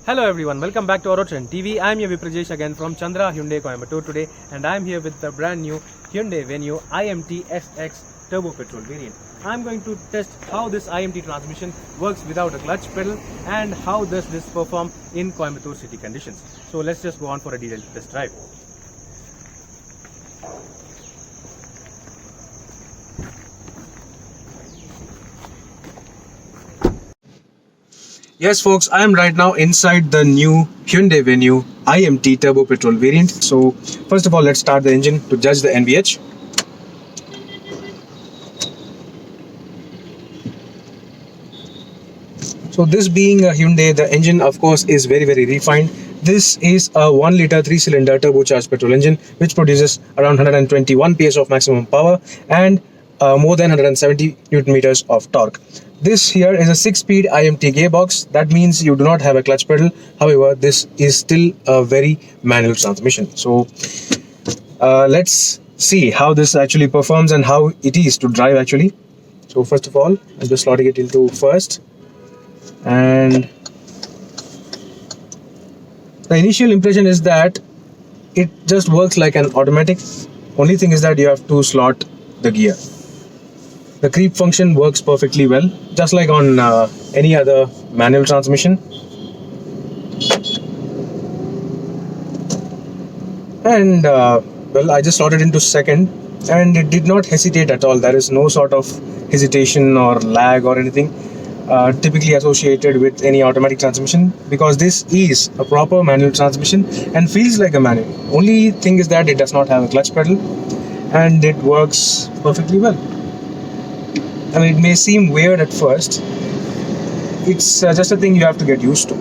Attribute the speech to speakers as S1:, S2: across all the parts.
S1: Hello everyone, welcome back to AutoTrendTV. I'm your Viprajesh again from Chandra Hyundai Coimbatore today, and I'm here with the brand new Hyundai Venue iMT SX Turbo Petrol variant. I'm going to test how this iMT transmission works without a clutch pedal and how does this perform in Coimbatore city conditions. So let's just go on for a detailed test drive. Yes folks, I am right now inside the new Hyundai Venue iMT Turbo Petrol variant. So first of all, let's start the engine to judge the NVH. So this being a Hyundai, the engine of course is very refined. This is a 1 liter 3-cylinder turbocharged petrol engine which produces around 121 PS of maximum power and more than 170 Newton meters of torque. This here is a 6-speed iMT gearbox. That means you do not have a clutch pedal. However, this is still a very manual transmission. So let's see how this actually performs and how it is to drive actually. So first of all, I'm just slotting it into first, and the initial impression is that it just works like an automatic. Only thing is that you have to slot the gear. The creep function works perfectly well, just like on any other manual transmission. And well, I just slotted into second and it did not hesitate at all. There is no sort of hesitation or lag or anything typically associated with any automatic transmission, because this is a proper manual transmission and feels like a manual. Only thing is that it does not have a clutch pedal and it works perfectly well. I mean, it may seem weird at first. It's just a thing you have to get used to.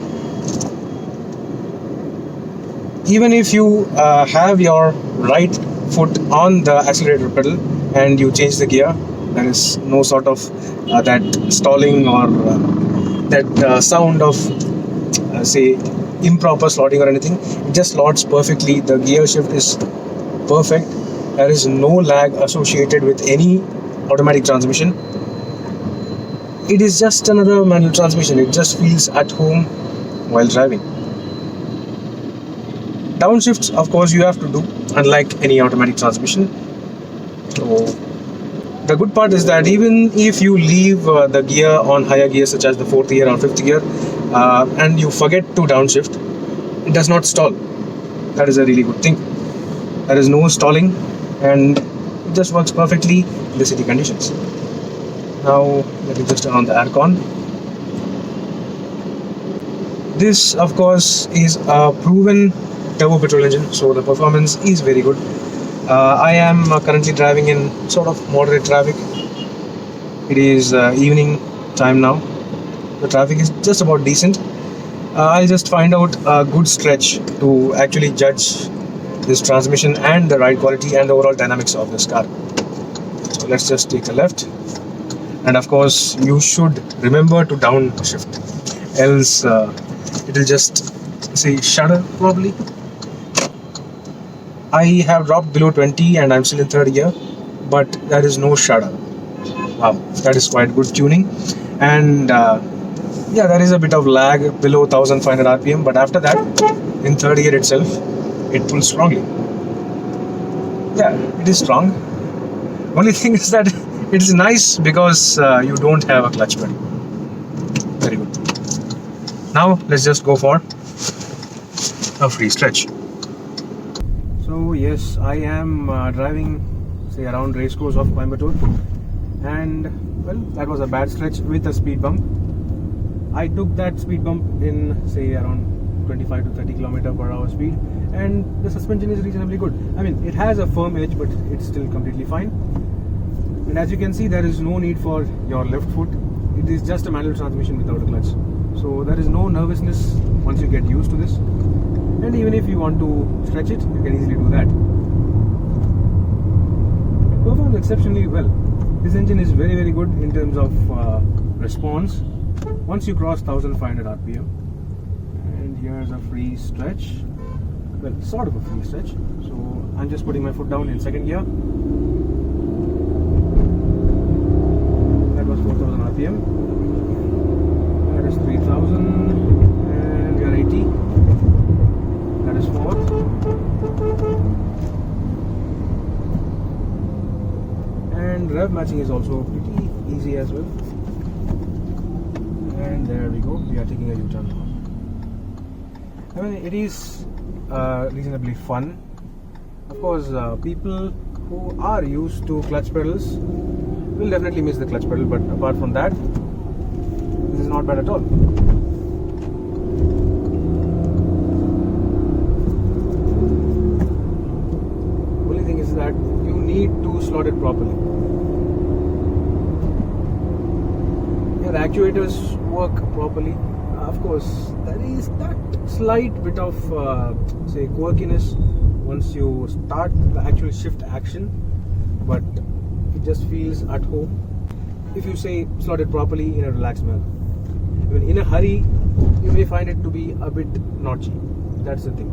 S1: Even if you have your right foot on the accelerator pedal and you change the gear, there is no sort of that stalling or that sound of say improper slotting or anything. It just slots perfectly. The gear shift is perfect. There is no lag associated with any automatic transmission. It is just another manual transmission. It just feels at home while driving. Downshifts, of course, you have to do, unlike any automatic transmission. So the good part is that even if you leave the gear on higher gear, such as the 4th gear or 5th gear, and you forget to downshift, it does not stall. That is a really good thing. There is no stalling and it just works perfectly in the city conditions. Now let me just turn on the aircon. This of course is a proven turbo petrol engine, so the performance is very good. I am currently driving in sort of moderate traffic. It is evening time now. The traffic is just about decent. I'll just find out a good stretch to actually judge this transmission and the ride quality and the overall dynamics of this car. So let's just take a left. And of course, you should remember to downshift, else it will just say shudder probably. I have dropped below 20 and I'm still in 3rd gear, but there is no shudder. Wow, that is quite good tuning. And yeah, there is a bit of lag below 1500 RPM, but after that, in 3rd gear itself, it pulls strongly. Yeah, it is strong. Only thing is that it is nice because you don't have a clutch pedal. Very good. Now let's just go for a free stretch. So yes, I am driving say around racecourse of Coimbatore, and well, that was a bad stretch with a speed bump. I took that speed bump in say around 25 to 30 km/h speed, and the suspension is reasonably good. I mean, it has a firm edge, but it's still completely fine. And as you can see, there is no need for your left foot. It is just a manual transmission without a clutch. So there is no nervousness once you get used to this. And even if you want to stretch it, you can easily do that. It performs exceptionally well. This engine is very good in terms of response once you cross 1500 RPM. And here's a free stretch. Well, sort of a free stretch. So I'm just putting my foot down in 2nd gear. That was 4000 RPM. That is 3000 and we are 80. rev matching is also pretty easy as well. And there we go, we are taking a U-turn now. I mean, it is reasonably fun. Of course, people who are used to clutch pedals will definitely miss the clutch pedal, but apart from that, this is not bad at all. Only thing is that you need to slot it properly. Yeah, the actuators work properly. Of course, there is that slight bit of say quirkiness once you start the actual shift action, but it just feels at home if you say slot it properly in a relaxed manner. I mean, in a hurry you may find it to be a bit notchy. That's the thing.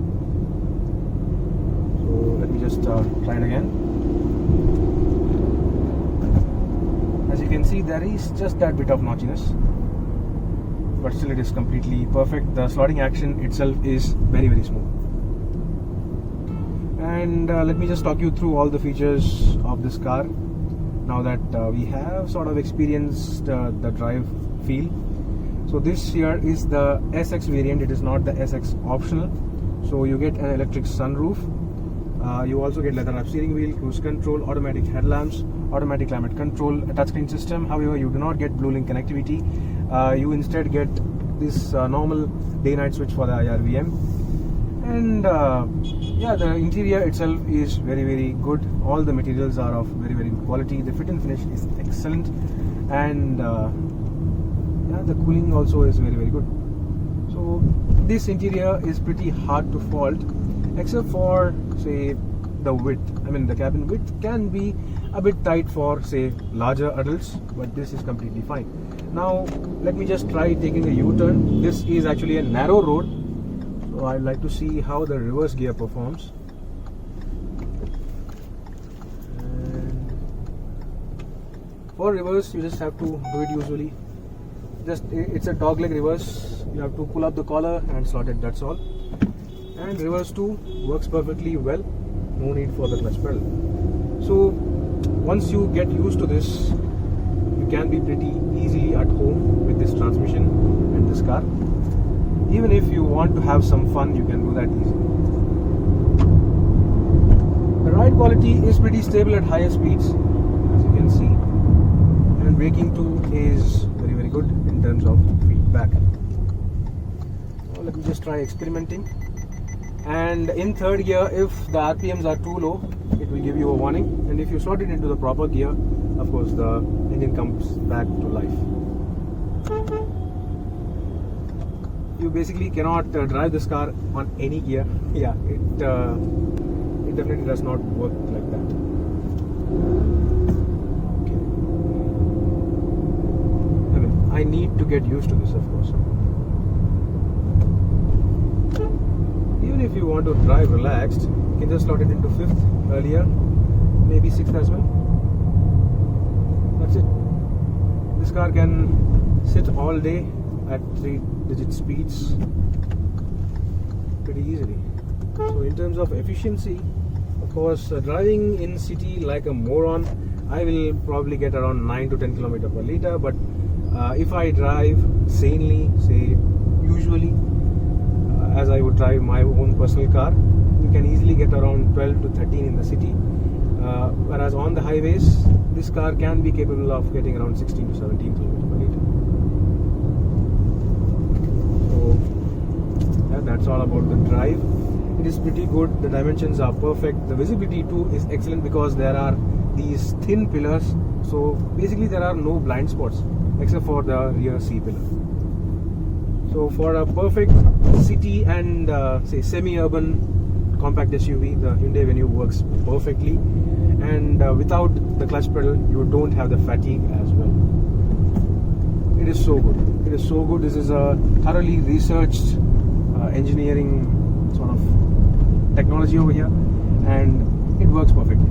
S1: So let me just try it again. As you can see, there is just that bit of notchiness, but still it is completely perfect. The slotting action itself is very, very smooth. And let me just talk you through all the features of this car now that we have sort of experienced the drive feel. So this here is the SX variant, it is not the SX optional. So you get an electric sunroof, you also get leather wrap steering wheel, cruise control, automatic headlamps, automatic climate control, a touchscreen system. However, you do not get Bluelink connectivity. You instead get this normal day-night switch for the IRVM. And yeah, the interior itself is very, very good. All the materials are of very, very good quality. The fit and finish is excellent, and yeah, the cooling also is very, very good. So this interior is pretty hard to fault, except for say the width. I mean, the cabin width can be a bit tight for say larger adults, but this is completely fine. Now let me just try taking a U-turn. This is actually a narrow road, so I'd like to see how the reverse gear performs. And for reverse, you just have to do it usually. It's a dog leg reverse. You have to pull up the collar and slot it, that's all. And reverse too works perfectly well. No need for the clutch pedal. So once you get used to this, you can be pretty easily at home with this transmission and this car. Even if you want to have some fun, you can do that easily. The ride quality is pretty stable at higher speeds, as you can see, and braking too is very, very good in terms of feedback. So let me just try experimenting. And in third gear, if the RPMs are too low, it will give you a warning, and if you slot it into the proper gear, of course the engine comes back to life. You basically cannot drive this car on any gear. Yeah, it definitely does not work like that. Okay. I mean, I need to get used to this, of course. Even if you want to drive relaxed, you can just slot it into 5th earlier, maybe 6th as well. That's it. This car can sit all day at 3-digit speeds pretty easily. So in terms of efficiency, of course, driving in city like a moron, I will probably get around 9 to 10 km per liter, but if I drive sanely, say usually, as I would drive my own personal car, you can easily get around 12 to 13 in the city, whereas on the highways this car can be capable of getting around 16 to 17 km per liter. So yeah, that's all about the drive. It is pretty good. The dimensions are perfect. The visibility too is excellent because there are these thin pillars, so basically there are no blind spots except for the rear C pillar. So for a perfect city and say semi-urban compact SUV, the Hyundai Venue works perfectly, and without the clutch pedal you don't have the fatigue as well. It is so good. It is so good. This is a thoroughly researched engineering sort of technology over here, and it works perfectly.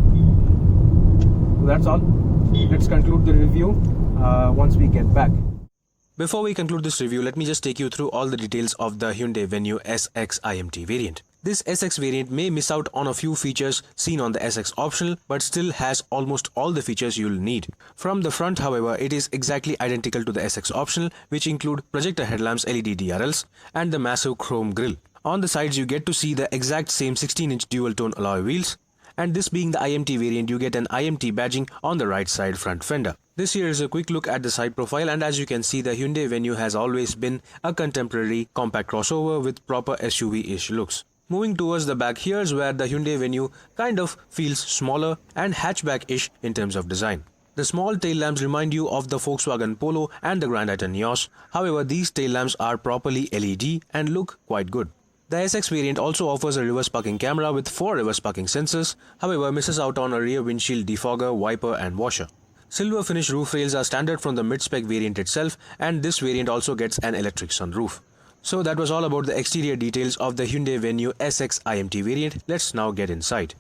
S1: So that's all. Let's conclude the review once we get back.
S2: Before we conclude this review, let me just take you through all the details of the Hyundai Venue SX iMT variant. This SX variant may miss out on a few features seen on the SX optional, but still has almost all the features you'll need. From the front, however, it is exactly identical to the SX optional, which include projector headlamps, LED DRLs, and the massive chrome grille. On the sides, you get to see the exact same 16-inch dual-tone alloy wheels, and this being the iMT variant, you get an iMT badging on the right side front fender. This here is a quick look at the side profile, and as you can see, the Hyundai Venue has always been a contemporary compact crossover with proper SUV-ish looks. Moving towards the back, here's where the Hyundai Venue kind of feels smaller and hatchback-ish in terms of design. The small tail lamps remind you of the Volkswagen Polo and the Grand Nios. However, these tail lamps are properly LED and look quite good. The SX variant also offers a reverse parking camera with 4 reverse parking sensors, however misses out on a rear windshield defogger, wiper and washer. Silver finish roof rails are standard from the mid-spec variant itself, and this variant also gets an electric sunroof. So that was all about the exterior details of the Hyundai Venue SX iMT variant. Let's now get inside.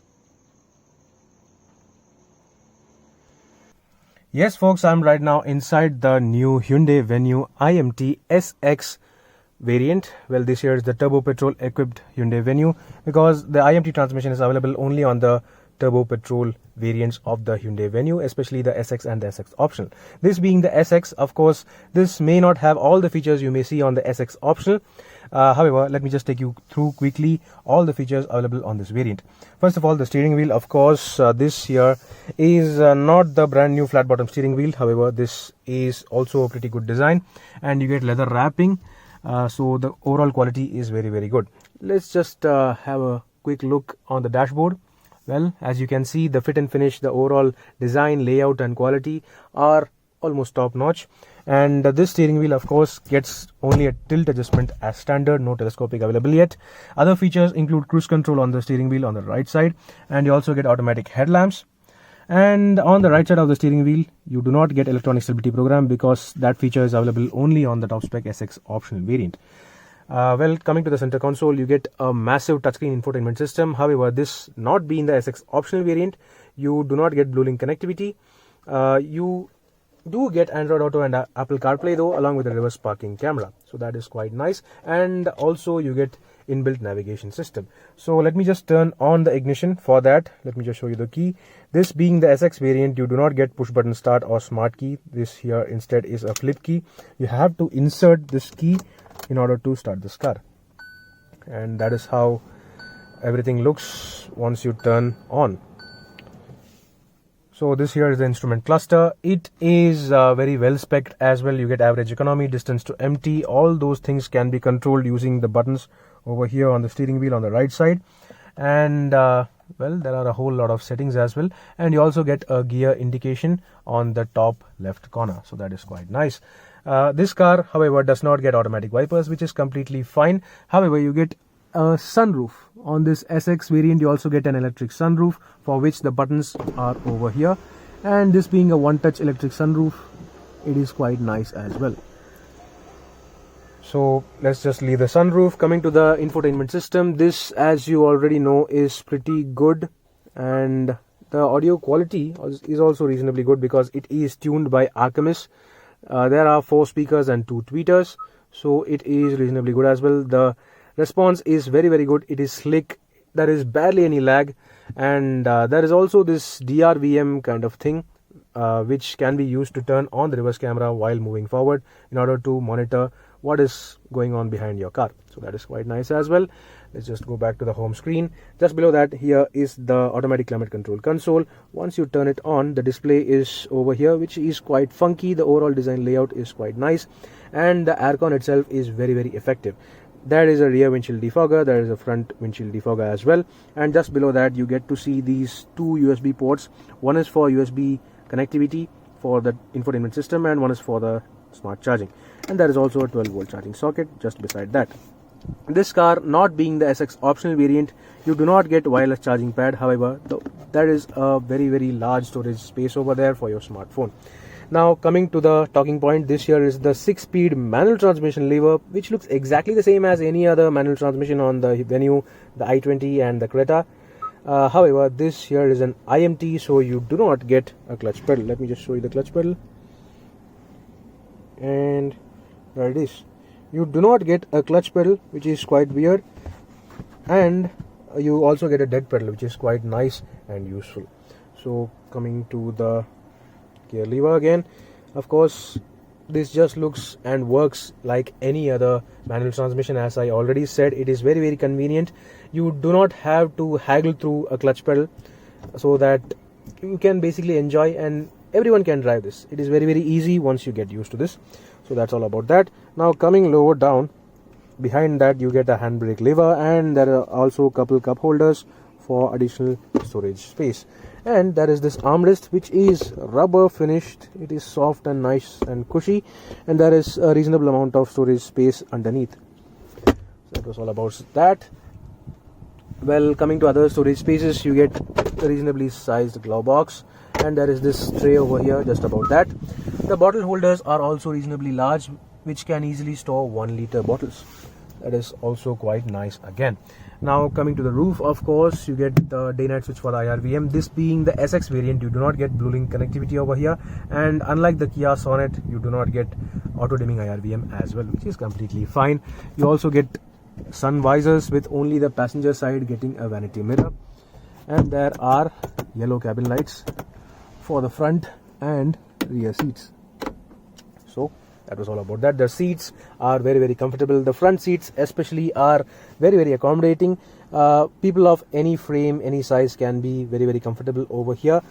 S1: Yes folks, I'm right now inside the new Hyundai Venue iMT SX variant. Well, this here is the turbo petrol equipped Hyundai Venue, because the iMT transmission is available only on the turbo petrol variants of the Hyundai Venue, especially the SX and the SX optional. This being the SX, of course, this may not have all the features you may see on the SX optional. However, let me just take you through quickly all the features available on this variant. First of all, the steering wheel, of course, this here is not the brand new flat bottom steering wheel. However, this is also a pretty good design, and you get leather wrapping. So the overall quality is very good. Let's just have a quick look on the dashboard. Well, as you can see, the fit and finish, the overall design, layout and quality are almost top notch. And this steering wheel, of course, gets only a tilt adjustment as standard, no telescopic available yet. Other features include cruise control on the steering wheel on the right side, and you also get automatic headlamps. And on the right side of the steering wheel, you do not get electronic stability program, because that feature is available only on the top spec SX optional variant. Well, coming to the center console, you get a massive touchscreen infotainment system. However, this not being the SX optional variant, you do not get Bluelink connectivity. You do get Android Auto and Apple CarPlay though, along with a reverse parking camera. So that is quite nice. And also you get inbuilt navigation system. So let me just turn on the ignition. For that, let me just show you the key. This being the SX variant, you do not get push button start or smart key. This here instead is a flip key. You have to insert this key in order to start this car, and that is how everything looks once you turn on. So this here is the instrument cluster. It is very well spec'd as well. You get average economy, distance to empty, all those things can be controlled using the buttons over here on the steering wheel on the right side. And well, there are a whole lot of settings as well, and you also get a gear indication on the top left corner, so that is quite nice. This car, however, does not get automatic wipers, which is completely fine. However, you get a sunroof. On this SX variant, you also get an electric sunroof, for which the buttons are over here. And this being a one-touch electric sunroof, it is quite nice as well. So let's just leave the sunroof. Coming to the infotainment system, this, as you already know, is pretty good, and the audio quality is also reasonably good, because it is tuned by Artemis. There are 4 speakers and 2 tweeters, so it is reasonably good as well. The response is very good. It is slick. There is barely any lag, and there is also this DRVM kind of thing, which can be used to turn on the reverse camera while moving forward in order to monitor what is going on behind your car. So that is quite nice as well. Let's just go back to the home screen. Just below that, here is the automatic climate control console. Once you turn it on, the display is over here, which is quite funky. The overall design layout is quite nice, and the aircon itself is very effective. There is a rear windshield defogger, there is a front windshield defogger as well, and just below that you get to see these 2 USB ports. One is for USB connectivity for the infotainment system, and one is for the smart charging, and there is also a 12-volt charging socket just beside that. This car, not being the SX optional variant, you do not get wireless charging pad. However, there is a very large storage space over there for your smartphone. Now coming to the talking point, this here is the 6-speed manual transmission lever, which looks exactly the same as any other manual transmission on the Venue, the i20 and the Creta. However, this here is an iMT, so you do not get a clutch pedal. Let me just show you the clutch pedal, and there it is. You do not get a clutch pedal, which is quite weird. and you also get a dead pedal, which is quite nice and useful. So coming to the gear lever again, of course this just looks and works like any other manual transmission. As I already said, it is very convenient. You do not have to haggle through a clutch pedal, so that you can basically enjoy, and everyone can drive this. It is very easy once you get used to this. So that's all about that. Now coming lower down, behind that you get a handbrake lever, and there are also a couple cup holders for additional storage space. And there is this armrest, which is rubber finished. It is soft and nice and cushy, and there is a reasonable amount of storage space underneath. So that was all about that. Well, coming to other storage spaces, you get a reasonably sized glove box, and there is this tray over here, just about that. The bottle holders are also reasonably large, which can easily store 1 liter bottles. That is also quite nice again. Now coming to the roof, of course you get the day night switch for the IRVM. This being the SX variant, you do not get blue link connectivity over here, and unlike the Kia Sonet, you do not get auto dimming IRVM as well, which is completely fine. You also get sun visors, with only the passenger side getting a vanity mirror, and there are yellow cabin lights for the front and rear seats. So that was all about that. The seats are very comfortable. The front seats especially are very accommodating. People of any frame, any size can be very comfortable over here.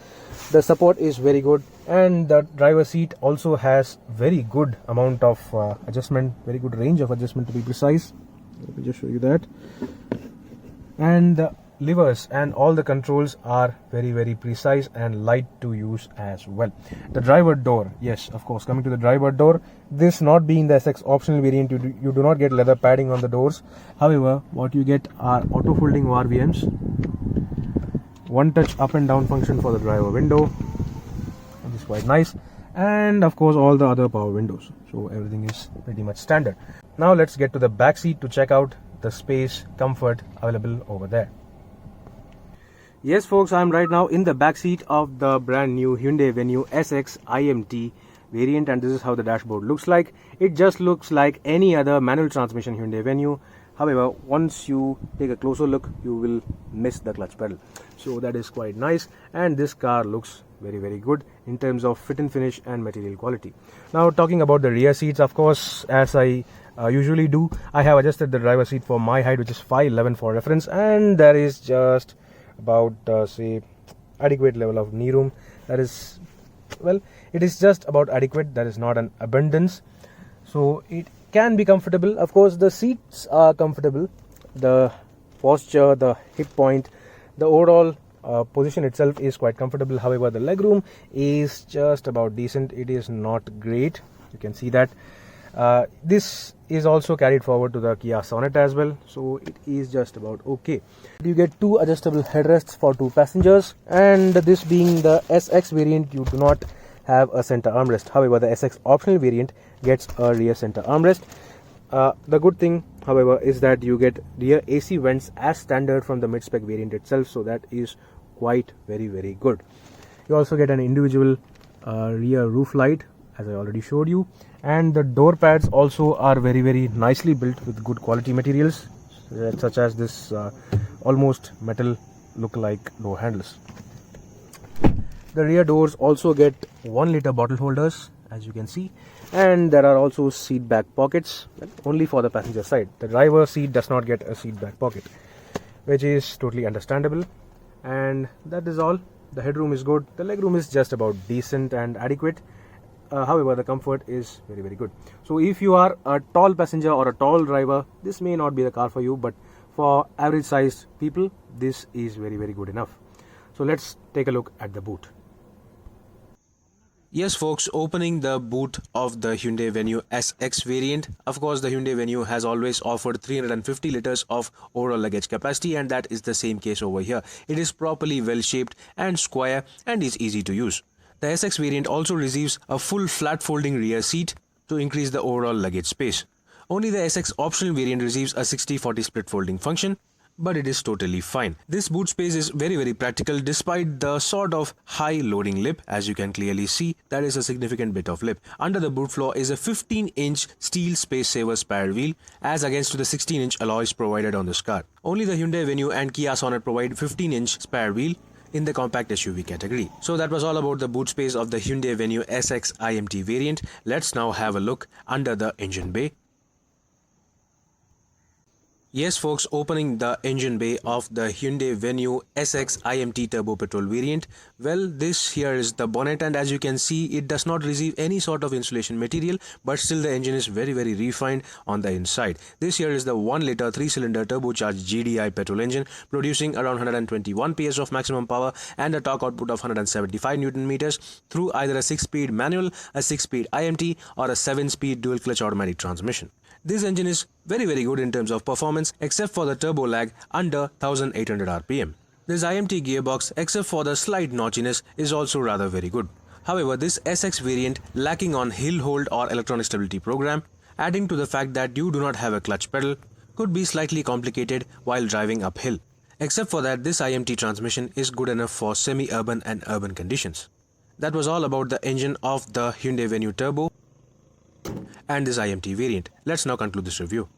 S1: The support is very good, and the driver seat also has very good amount of adjustment, very good range of adjustment, to be precise. Let me just show you that. And the levers and all the controls are very precise and light to use as well. The driver door, yes, of course, coming to the driver door, this not being the SX optional variant, you do not get leather padding on the doors. However, what you get are auto folding RVMs, one touch up and down function for the driver window, which is quite nice, and of course all the other power windows. So everything is pretty much standard. Now let's get to the back seat to check out the space, comfort available over there. Yes folks, I'm right now in the back seat of the brand new Hyundai Venue SX iMT variant, and this is how the dashboard looks like. It just looks like any other manual transmission Hyundai Venue. However, once you take a closer look, you will miss the clutch pedal. So that is quite nice, and this car looks very good in terms of fit and finish and material quality. Now talking about the rear seats, of course, as I usually do, I have adjusted the driver seat for my height, which is 5'11" for reference, and there is just about say adequate level of knee room. That is, well, it is just about adequate. That is not an abundance, so it can be comfortable. Of course the seats are comfortable, the posture, the hip point, the overall position itself is quite comfortable. However, the legroom is just about decent. It is not great, you can see that. This is also carried forward to the Kia Sonet as well, so it is just about okay. You get 2 adjustable headrests for 2 passengers, and this being the SX variant, you do not have a center armrest. However, the SX optional variant gets a rear center armrest. The good thing, however, is that you get rear AC vents as standard from the mid-spec variant itself, so that is quite very good. You also get an individual rear roof light, as I already showed you, and the door pads also are very nicely built with good quality materials, such as this almost metal look-like door handles. The rear doors also get 1 liter bottle holders, as you can see, and there are also seat back pockets, only for the passenger side. The driver seat does not get a seat back pocket, which is totally understandable. And that is all. The headroom is good, the legroom is just about decent and adequate. However, the comfort is very good. So if you are a tall passenger or a tall driver, this may not be the car for you, but for average sized people, this is very good enough. So let's take a look at the boot.
S2: Yes folks, opening the boot of the Hyundai Venue SX variant. Of course, the Hyundai Venue has always offered 350 liters of overall luggage capacity, and that is the same case over here. It is properly well shaped and square and is easy to use. The SX variant also receives a full flat folding rear seat to increase the overall luggage space. Only the SX optional variant receives a 60-40 split folding function. but it is totally fine. This boot space is very practical despite the sort of high loading lip. As you can clearly see, there is a significant bit of lip. Under the boot floor is a 15-inch steel space saver spare wheel as against to the 16-inch alloys provided on this car. Only the Hyundai Venue and Kia Sonet provide 15-inch spare wheel in the compact SUV category. So that was all about the boot space of the Hyundai Venue SX iMT variant. Let's now have a look under the engine bay. Yes folks, opening the engine bay of the Hyundai Venue SX iMT Turbo Petrol variant. Well, this here is the bonnet, and as you can see, it does not receive any sort of insulation material, but still the engine is very refined on the inside. This here is the 1-liter 3-cylinder turbocharged GDI petrol engine producing around 121 PS of maximum power and a torque output of 175 Newton meters through either a 6-speed manual, a 6-speed IMT or a 7-speed dual clutch automatic transmission. This engine is very good in terms of performance except for the turbo lag under 1800 RPM. This IMT gearbox, except for the slight notchiness, is also rather very good. However, this SX variant lacking on hill hold or electronic stability program, adding to the fact that you do not have a clutch pedal, could be slightly complicated while driving uphill. Except for that, this IMT transmission is good enough for semi-urban and urban conditions. That was all about the engine of the Hyundai Venue Turbo and this iMT variant. Let's now conclude this review.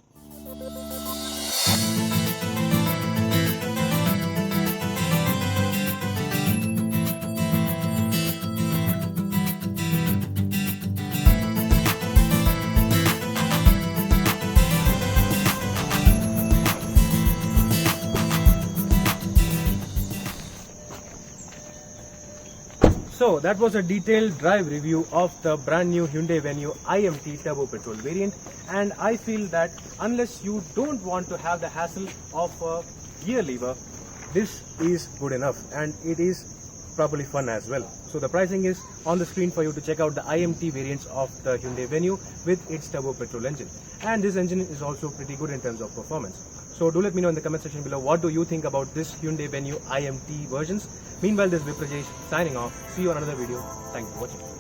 S2: So that was a detailed drive review of the brand new Hyundai Venue iMT Turbo Petrol variant, and I feel that unless you don't want to have the hassle of a gear lever, this is good enough, and it is properly fun as well. So the pricing is on the screen for you to check out the iMT variants of the Hyundai Venue with its turbo petrol engine, and this engine is also pretty good in terms of performance. So do let me know in the comment section below what do you think about this Hyundai Venue iMT versions. Meanwhile, this is Viprajesh signing off. See you on another video. Thanks for watching.